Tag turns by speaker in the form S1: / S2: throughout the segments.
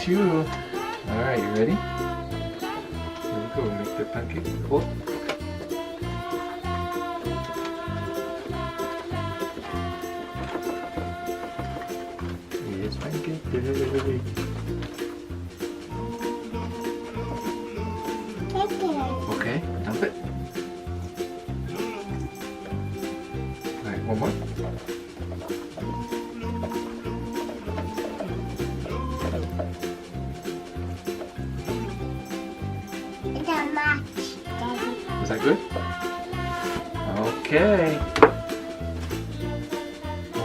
S1: too. Alright, you ready? Here we go, make the pancake. Hold. It's pancake day. Okay, dump it. Alright, one more. Is that good? Okay.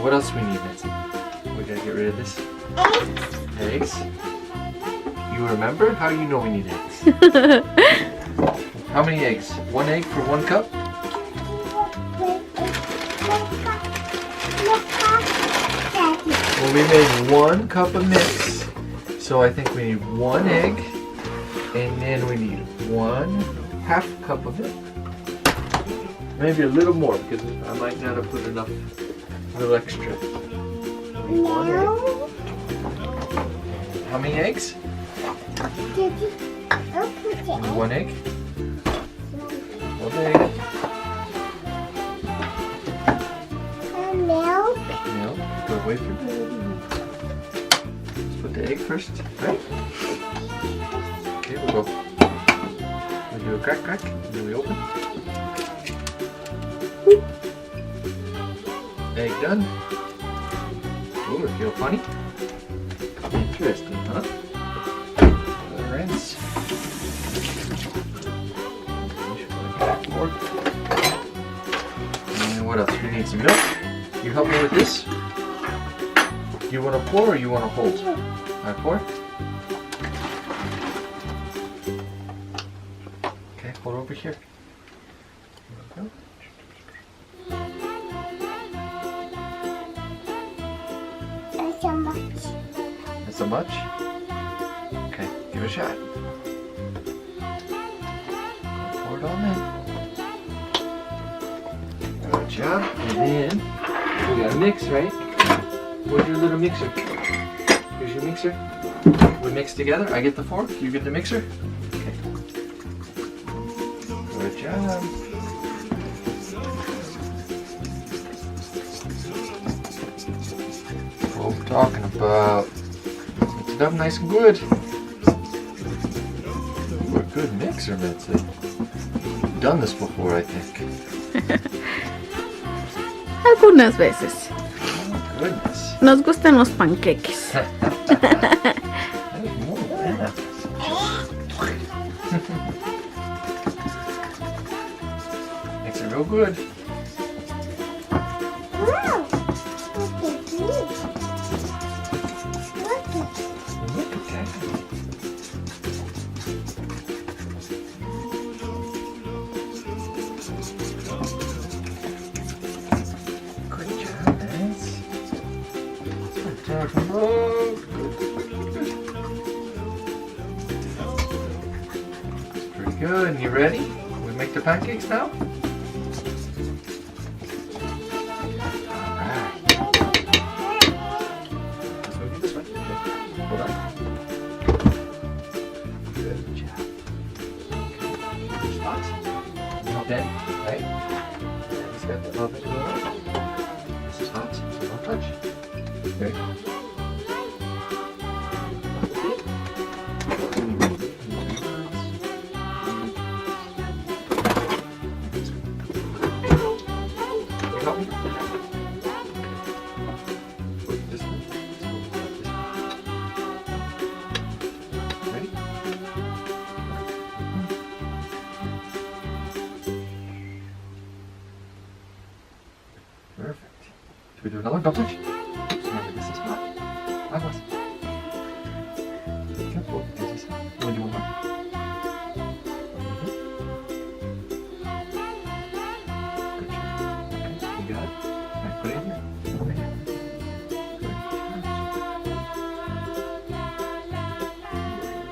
S1: What else we need, Nancy? We gotta get rid of this. Eggs. You remember? How do you know we need eggs? How many eggs? 1 egg for 1 cup? Well, we made 1 cup of mix. So I think we need 1 egg. And then we need 1/2 cup of milk. Maybe a little more because I might not have put enough, a little extra. 1 egg. How many eggs? 1 egg. 1 egg.
S2: Milk.
S1: Milk. Go away from it. Let's put the egg first, right? Okay, we'll go. We'll do a crack, and then we open. Egg done. Ooh, it feels funny. Interesting, huh? Rinse. And what else? We need some milk. You help me with this? Do you want to pour or you want to hold? I pour? Okay, hold over here. There we go.
S2: That's so much.
S1: That's so much? Okay, give it a shot. Pour it on in. Good job. And then we gotta mix, right? Where's your little mixer? Here's your mixer. We mix together. I get the fork, you get the mixer. Okay. Good job. What we're talking about. Mix it up nice and good. We're a good mixer, Mitzi. We've done this before, I think.
S3: Algunas veces.
S1: Oh, goodness.
S3: Nos gustan los panqueques.
S1: Muy buena. Makes it real good.
S2: Wow. Look at this.
S1: Look at that. Great job, Nance. Good job, bro. Pretty good. And you ready? We make the pancakes now? Hold on. Good job. Okay. Spots. Not dead, right? He's got the oven going on. This is hot, so don't touch. Okay. You help me? Put this one. Ready? Perfect. Should we do another one? Don't touch. Oops, remember this is hot. Aguas. Careful. This is hot. You want to do one more? Good job. Okay, you got it. Alright, put it in here. Over here. Good job.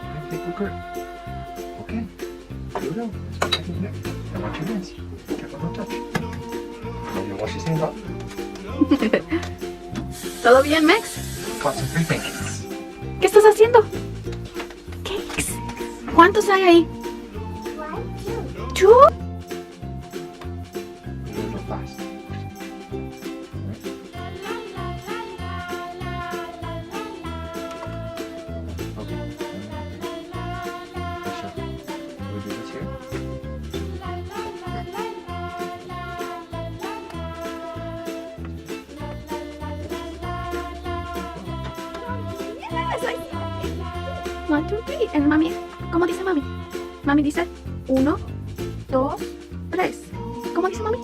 S1: I think we're good. Okay. Here we go. Let's put it in there. Now watch your hands. Careful, don't touch. Now you wash your hands off.
S3: ¿Todo bien, Max?
S1: Got some free pancakes.
S3: ¿Qué estás haciendo? ¿Cuántos hay ahí?
S2: 1, 2.
S3: Two.
S1: Do it real fast. Okay. Sure. Can we do this here?
S3: Yes, I see. 1, 2, 3. And mami, ¿cómo dice mami? Mami dice 1, 2, 3. ¿Cómo dice mami?